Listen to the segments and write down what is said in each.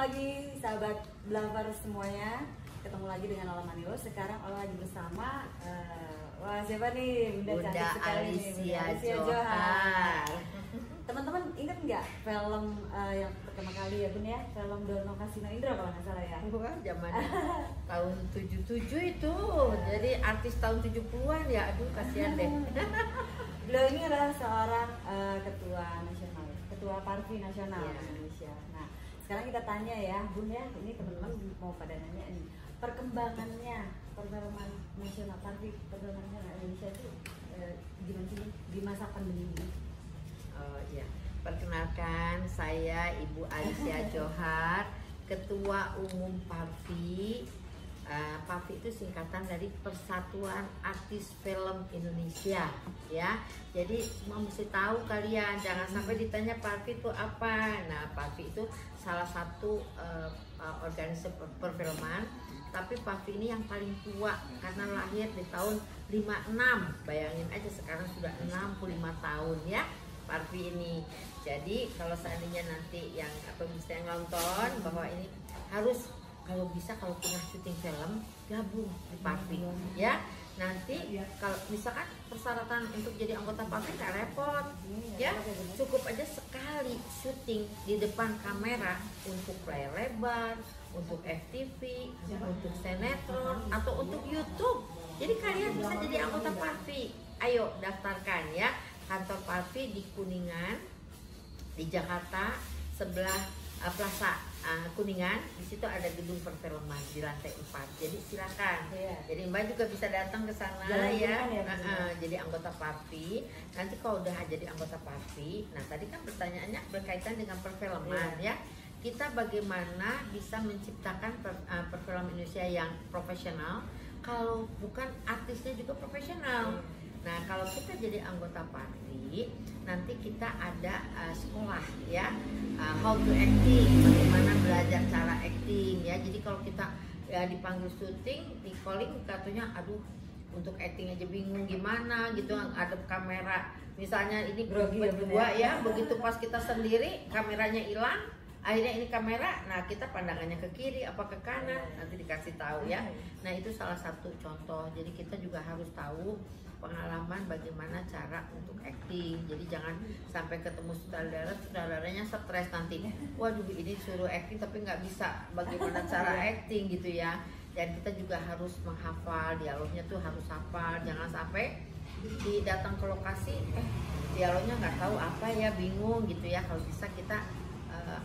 pagi sahabat Blaver semuanya. Ketemu lagi dengan Ola Manilo. Sekarang Ola lagi bersama wah siapa nih? Bunda cantik sekali nih, Bunda Alicia Johar. Teman-teman ingat nggak film yang pertama kali ya Bun ya? Film Dono Kasino Indra kalau nggak salah ya? Wah, zaman tahun 77 itu. Jadi artis tahun 70-an ya. Aduh, kasihan deh. Beliau ini adalah seorang ketua nasional, ketua Parvi nasional Indonesia. Nah, sekarang kita tanya ya, Bun ya, ini teman-teman mau pada nanya nih, perkembangannya perfilman nasional, Parvi perfilman nasional Indonesia itu gimana sih di masa pandemi ini? Oh iya, perkenalkan saya Ibu Alicia Johar, Ketua Umum Parvi. Parvi itu singkatan dari Persatuan Artis Film Indonesia, ya. Jadi semua mesti tahu kalian, jangan sampai ditanya Parvi itu apa. Nah, Parvi itu salah satu organisasi perfilman, tapi Parvi ini yang paling tua karena lahir di tahun 56. Bayangin aja sekarang sudah 65 tahun ya. Parvi ini. Jadi kalau seandainya nanti yang bisa yang nonton bahwa ini harus kalau bisa kalau pernah syuting film gabung di Parvi ya. Nanti kalau misalkan persyaratan untuk jadi anggota Parvi nggak repot ya, cukup aja sekali syuting di depan kamera untuk layar lebar, untuk FTV, untuk sinetron atau untuk YouTube. Jadi kalian bisa jadi anggota Parvi. Ayo daftarkan ya. Kantor Parvi di Kuningan, di Jakarta, sebelah Plaza Kuningan. Di situ ada gedung perfilman di lantai 4. Jadi silakan. Jadi Mbak juga bisa datang ke sana ya. Jadi anggota Parvi. Nanti kalau udah jadi anggota Parvi, nah tadi kan pertanyaannya berkaitan dengan perfilman ya. Kita bagaimana bisa menciptakan perfilman Indonesia yang profesional kalau bukan artisnya juga profesional. Nah, kalau kita jadi anggota Parvi, nanti kita ada sekolah ya, how to acting, bagaimana belajar cara acting ya. Jadi kalau kita ya dipanggil syuting, di calling katanya, aduh untuk acting aja bingung gimana gitu, ada kamera, misalnya ini berdua ya, begitu pas kita sendiri kameranya hilang. Akhirnya ini kamera, nah kita pandangannya ke kiri apa ke kanan, nanti dikasih tahu ya. Nah itu salah satu contoh. Jadi kita juga harus tahu pengalaman bagaimana cara untuk acting. Jadi jangan sampai ketemu sutradaranya stres nanti. Waduh ini suruh acting tapi nggak bisa bagaimana cara acting gitu ya. Dan kita juga harus menghafal dialognya tuh, harus hafal. Jangan sampai datang ke lokasi dialognya nggak tahu apa ya, bingung gitu ya. Kalau bisa kita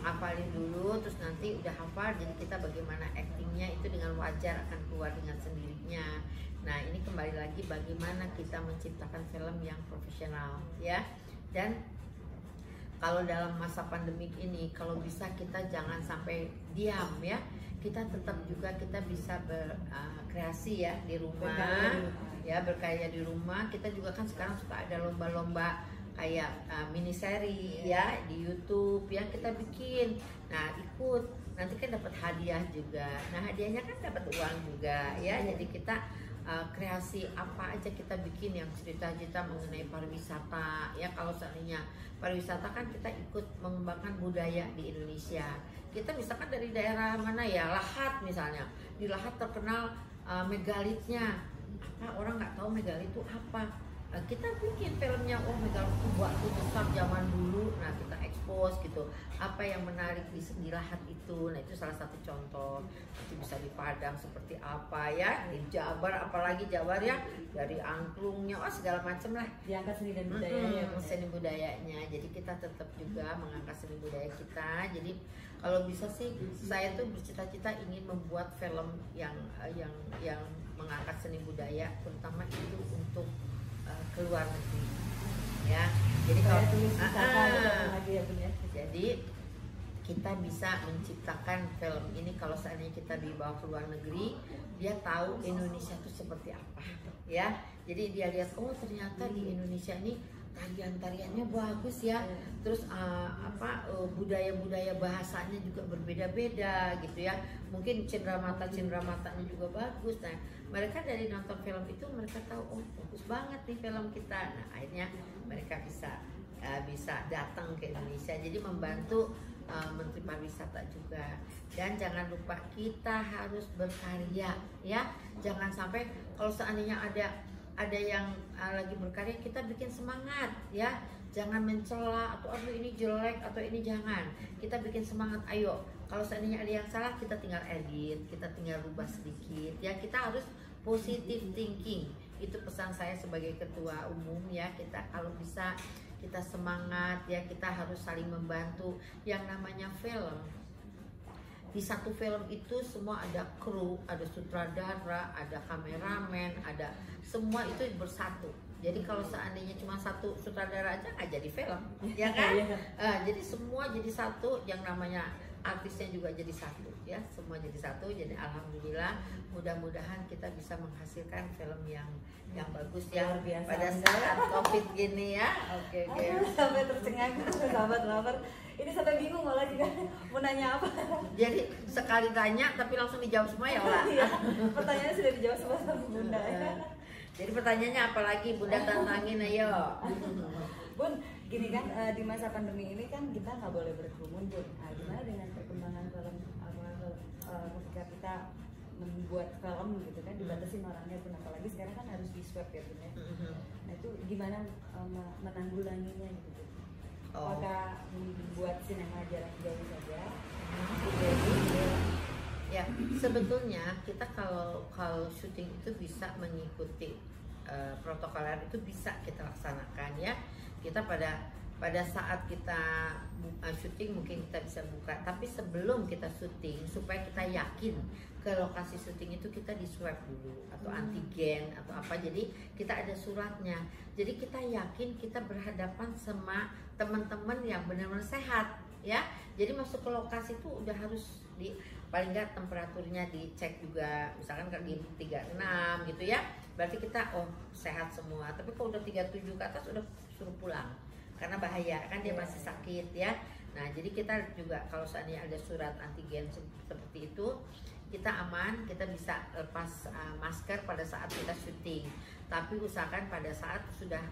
hafalin dulu, terus nanti udah hafal, jadi kita bagaimana actingnya itu dengan wajar akan keluar dengan sendirinya. Nah ini kembali lagi bagaimana kita menciptakan film yang profesional ya. Dan kalau dalam masa pandemik ini kalau bisa kita jangan sampai diam ya, kita tetap juga kita bisa berkreasi ya di rumah ya, berkarya di rumah. Kita juga kan sekarang suka ada lomba-lomba kayak mini seri ya di YouTube yang kita bikin. Nah ikut, nanti kan dapat hadiah juga. Nah hadiahnya kan dapat uang juga ya. Jadi kita kreasi apa aja kita bikin yang cerita-cerita mengenai pariwisata ya. Kalau seandainya pariwisata kan kita ikut mengembangkan budaya di Indonesia. Kita misalkan dari daerah mana ya, Lahat misalnya, di Lahat terkenal megalitnya. Apa orang nggak tahu megalit itu apa? Kita bikin filmnya, oh megalit itu waktu besar zaman dulu. Nah kita expose gitu apa yang menarik di Lahat itu. Nah itu salah satu contoh. Nanti bisa di Padang seperti apa ya, di Jabar, apalagi Jabar ya, dari angklungnya, oh segala macam lah, diangkat seni dan budayanya, seni budayanya. Jadi kita tetap juga mengangkat seni budaya kita. Jadi kalau bisa sih saya tuh bercita-cita ingin membuat film yang mengangkat seni budaya, terutama itu untuk keluar negeri ya. Jadi kalau jadi kita bisa menciptakan film ini kalau seandainya kita dibawa ke luar negeri, dia tahu Indonesia itu seperti apa ya. Jadi dia lihat, oh ternyata di Indonesia ini tarian-tariannya bagus ya, terus budaya-budaya bahasanya juga berbeda-beda gitu ya. Mungkin cenderamata-cenderamata juga bagus. Nah mereka dari nonton film itu mereka tahu, oh bagus banget nih film kita. Nah akhirnya mereka bisa datang ke Indonesia, jadi membantu Menteri Pariwisata juga. Dan jangan lupa kita harus berkarya ya. Jangan sampai kalau seandainya ada yang lagi berkarya, kita bikin semangat ya. Jangan mencela atau aduh ini jelek atau ini, jangan. Kita bikin semangat, ayo. Kalau seandainya ada yang salah, kita tinggal edit, kita tinggal rubah sedikit ya. Kita harus positive thinking. Itu pesan saya sebagai ketua umum ya. Kita kalau bisa kita semangat ya, kita harus saling membantu. Yang namanya film, di satu film itu semua ada kru, ada sutradara, ada kameramen, ada semua itu bersatu. Jadi kalau seandainya cuma satu sutradara aja nggak jadi film, ya kan? Jadi semua jadi satu, yang namanya artisnya juga jadi satu, ya semua jadi satu. Jadi alhamdulillah, mudah-mudahan kita bisa menghasilkan film yang bagus ya pada saat COVID gini ya. Oke. Sampai tercengang sahabat lover. Ini sampai bingung malah juga mau nanya apa. Jadi sekali tanya tapi langsung dijawab semua ya Ola. Iya, pertanyaannya sudah dijawab semua sama Bunda ya. Jadi pertanyaannya apa lagi Bunda, tantangin ayo. Bun, gini kan di masa pandemi ini kan kita nggak boleh berkerumun Bun. Gimana dengan perkembangan film ketika kita membuat film gitu kan, dibatasin orangnya Bun, apalagi sekarang kan harus di swab ya Bun ya. Nah itu gimana menanggulanginya gitu? Apakah membuat sinema jarak jauh saja? Ya, sebetulnya kita kalau syuting itu bisa mengikuti protokoler, itu bisa kita laksanakan ya. Kita pada saat kita syuting mungkin kita bisa buka, tapi sebelum kita syuting supaya kita yakin ke lokasi syuting itu kita di swab dulu atau antigen atau apa, jadi kita ada suratnya, jadi kita yakin kita berhadapan sama teman-teman yang benar-benar sehat ya. Jadi masuk ke lokasi itu udah harus paling nggak temperaturnya dicek juga, misalkan kalau di 36 gitu ya, berarti kita sehat semua. Tapi kalau udah 37 ke atas udah suruh pulang karena bahaya kan, dia masih sakit ya. Nah jadi kita juga kalau seandainya ada surat antigen seperti itu, kita aman, kita bisa lepas masker pada saat kita syuting. Tapi usahakan pada saat sudah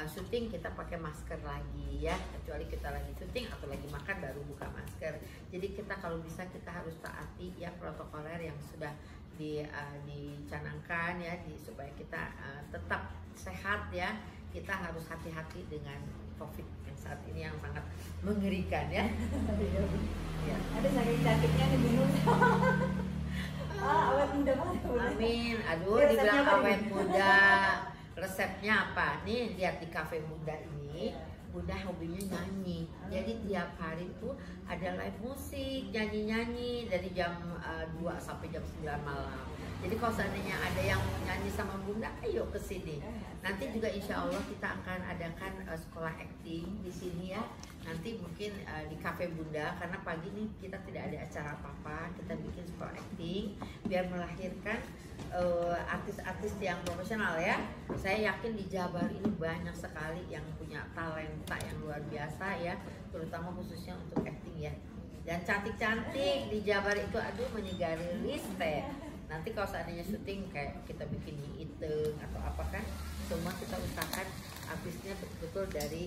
syuting kita pakai masker lagi ya, kecuali kita lagi syuting atau lagi makan baru buka masker. Jadi kita kalau bisa kita harus taati ya protokoler yang sudah dicanangkan ya, supaya kita tetap sehat ya. Kita harus hati-hati dengan COVID yang saat ini yang sangat mengerikan ya. Ya. Ada saking cantiknya nih bingung. Awet muda banget. Amin. Aduh, dibilang awet muda. Resepnya apa? Nih lihat di Cafe Bunda ini, Bunda hobinya nyanyi. Jadi tiap hari tuh ada live musik, nyanyi-nyanyi dari jam 2 sampai jam 9 malam. Jadi kalau seandainya ada yang mau nyanyi sama Bunda, ayo ke sini. Nanti juga insya Allah kita akan adakan sekolah acting di sini ya. Nanti mungkin di Cafe Bunda, karena pagi ini kita tidak ada acara apa-apa, kita bikin sekolah acting biar melahirkan artis-artis yang profesional ya. Saya yakin di Jabar ini banyak sekali yang punya talenta yang luar biasa ya, terutama khususnya untuk acting ya. Dan cantik-cantik di Jabar itu, aduh menyegari listrik. Nanti kalau seandainya syuting kayak kita bikin mie iteng atau apa kan, semua kita usahakan artisnya betul-betul dari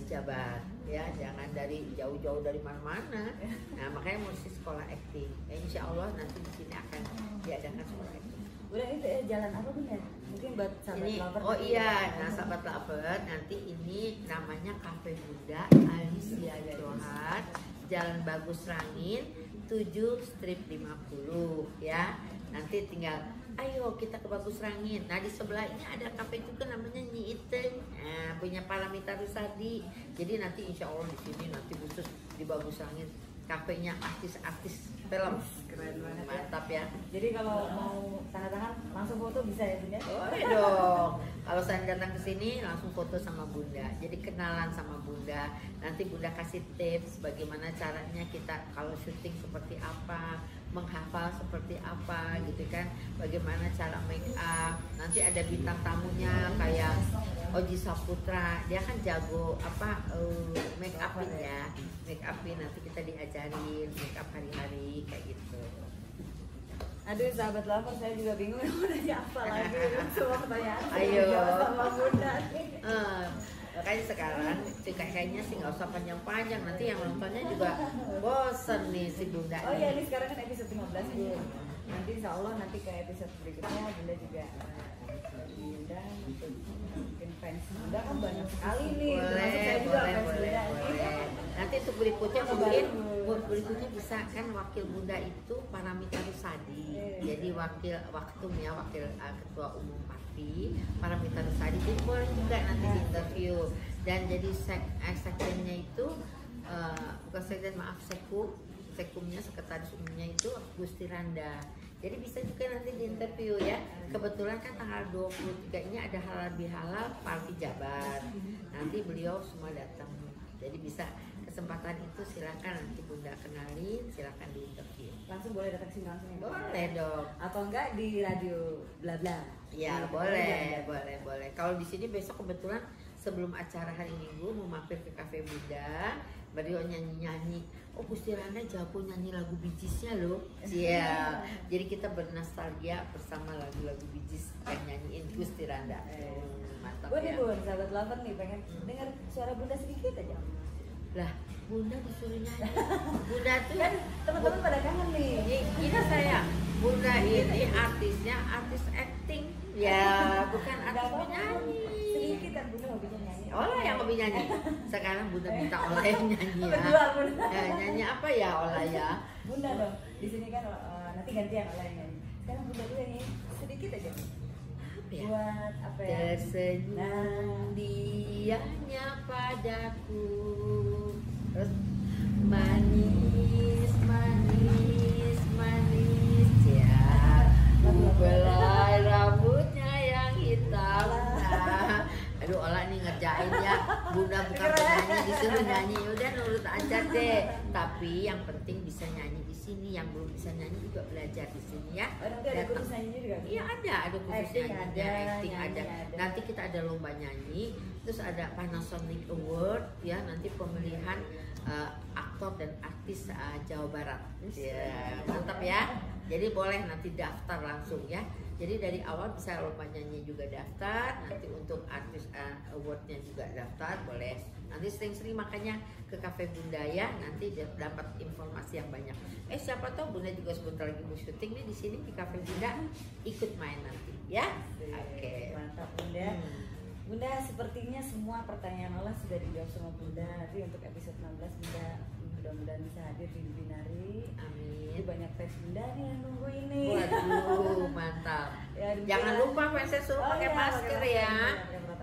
Jabar ya, jangan dari jauh-jauh dari mana-mana. Nah makanya mesti sekolah acting ya, insya Allah nanti di sini akan diadakan sekolah acting. Udah itu jalan apa Bunda? Mungkin buat sahabat lover. Oh iya, nah sahabat lover, nanti ini namanya Cafe Bunda Alicia Johar, Jalan Bagus Rangin 7/50 ya. Nanti tinggal ayo kita ke Bagus Rangin. Nah di sebelah ini ada kafe juga namanya Nyi Iteng, punya Paramita Rusadi. Jadi nanti insya Allah di sini nanti khusus di Bagus Rangin kafenya artis-artis film. Keren banget, mantap ya. Jadi kalau mau tanda tangan langsung foto bisa ya Bunda? Oh dong. Kalau saya datang ke sini langsung foto sama Bunda. Jadi kenalan sama Bunda. Nanti Bunda kasih tips bagaimana caranya kita kalau syuting seperti apa, menghafal seperti apa gitu kan, bagaimana cara make up. Nanti ada bintang tamunya kayak Oji Saputra, dia kan jago make upin ya, make upin nanti kita diajarin make up hari-hari kayak gitu. Aduh sahabat lover, saya juga bingung mau nanya apa lagi. Semua pertanyaan ayo sama Bunda nih. Makanya sekarang kayaknya sih nggak usah panjang-panjang, nanti yang nontonnya juga bosen nih si Bunda. Oh iya, ini sekarang kan episode 15 Bu. Nanti insya Allah nanti ke episode berikutnya Bunda juga diundang untuk mungkin fans Bunda kan banyak sekali nih. Termasuk saya juga fans Bunda. Nanti untuk berikutnya bisa kan wakil Bunda itu Paramita Rusadi. Jadi wakil ketua umum Parvi Paramita Rusadi. Jadi boleh juga nanti di interview. Dan jadi sekjennya itu bukan sekjen, maaf, sekumnya, sekretaris umumnya itu Gusti Randa. Jadi bisa juga nanti di interview ya. Kebetulan kan tanggal 23 ini ada halal bihalal Parvi Jabar. Nanti beliau semua datang. Jadi bisa kesempatan itu silakan nanti Bunda kenalin, silakan di interview. Langsung boleh datang sini langsung ya? Boleh dong. Atau enggak di radio bla bla? Ya boleh. Kalau di sini besok kebetulan sebelum acara hari Minggu mau mampir ke Cafe Bunda, beliau nyanyi. Oh, Gusti Randa jago nyanyi lagu Bee Gees-nya loh. Iya. Jadi kita bernostalgia bersama lagu-lagu Bee Gees yang nyanyiin Gusti Randa. Mantap ya. Bun, sahabat lover nih pengen dengar suara Bunda sedikit aja. Lah, Bunda disuruh nyanyi. Bunda tuh Kan teman-teman pada kangen nih. Ini saya, Bunda ini artisnya artis acting. Ya, bukan artis penyanyi. Sedikit kan Bunda mau bisa nyanyi. Olah yang hobi nyanyi. Sekarang Bunda minta Olah yang nyanyi ya. Berdua Bunda. Ya, nyanyi apa ya Olah ya? Bunda dong. Di sini kan nanti gantian Olah yang nyanyi. Sekarang Bunda dulu yang nyanyi sedikit aja. Apa ya? Buat apa ya? Tersenyum dianya padaku. Terus manis ya. Belai rambutnya yang hitam. Nah, aduh Olah nih ngerjain ya. Bunda bukan penyanyi, disuruh nyanyi. Udah nurut aja deh. Tapi yang penting bisa nyanyi di sini. Yang belum bisa nyanyi juga belajar di sini ya. Nanti ada kursus nyanyi juga. Iya ada kursus nyanyi, acting ada. Nanti kita ada lomba nyanyi. Terus ada Panasonic Award ya. Nanti pemilihan aktor dan artis Jawa Barat. Ya, mantap ya. Jadi boleh nanti daftar langsung ya. Jadi dari awal bisa lomba nyanyi juga daftar. Nanti untuk artis awardnya juga daftar, boleh. Nanti sering-sering makanya ke Cafe Bunda ya. Nanti dapat informasi yang banyak. Siapa tahu Bunda juga sebentar lagi mau syuting nih di sini di Cafe Bunda. Ikut main nanti ya. Oke. Mantap Bunda. Bunda, sepertinya semua pertanyaan Olah sudah dijawab sama Bunda. Nanti untuk episode 16 Bunda mudah-mudahan bisa hadir di Binari. Amin. Jadi banyak fans Bunda nih yang nunggu ini. Waduh, mantap. Ya, jangan lupa fansnya suruh pakai masker ya.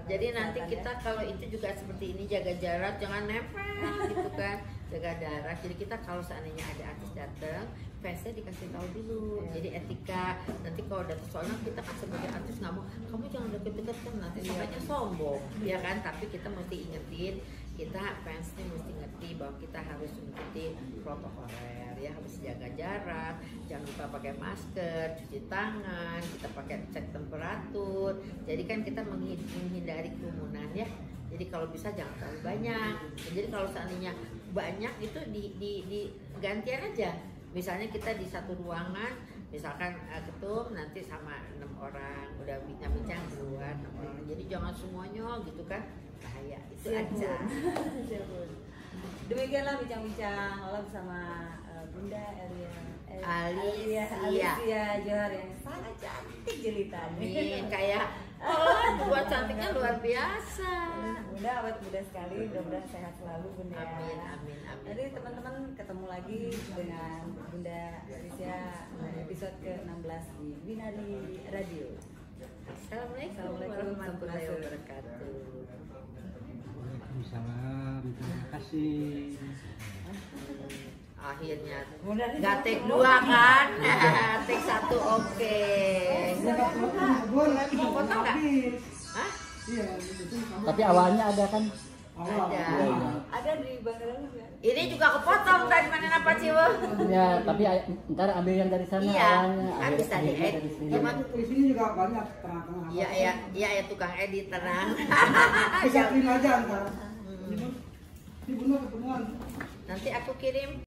Jadi nanti kesehatan, kita kalau itu juga seperti ini jaga jarak, jangan nempel gitu kan. Jaga jarak. Jadi kita kalau seandainya ada artis datang, fansnya dikasih tahu dulu. Jadi etika. Nanti kalau datang soalnya kita kan sebagai artis nggak mau, kamu jangan deket-deket kan nanti sampainya sombong, ya kan? Tapi kita mesti ingetin, kita fansnya mesti ngerti bahwa kita harus mengikuti protokoler ya, harus jaga jarak, jangan lupa pakai masker, cuci tangan, kita pakai cek temperatur. Jadi kan kita menghindari kerumunan ya. Jadi kalau bisa jangan terlalu banyak. Jadi kalau seandainya banyak itu di gantian aja. Misalnya kita di satu ruangan, misalkan ketum nanti sama 6 orang, udah bincang-bincang keluar 6 orang. Jadi jangan semuanya gitu kan, bahaya. Itu aja. Demikianlah bincang-bincang Olah bersama Bunda Alicia Johar yang sangat cantik jelita. Amin. Kayak buat cantiknya luar biasa. Bunda awet muda sekali, mudah-mudahan sehat selalu Bunda. Amin. Jadi teman-teman ketemu lagi dengan Bunda Alicia episode ke-16 di Binari Radio. Assalamualaikum warahmatullahi wabarakatuh. Waalaikumsalam, terima kasih. Akhirnya nggak take 2 kan? Take 1 oke. Mau foto nggak? Hah? Tapi awalnya ada kan? Ada di Bandara juga. Ini juga kepotong tadi mana apa Ciwo? Ya, tapi ntar ambil yang dari sana awalnya. Kan bisa diedit. Cuman di sini juga banyak tengah-tengah. Iya ya tukang edit tenang. Bisa kirim aja ntar. Ini benar ketemuan. Nanti aku kirim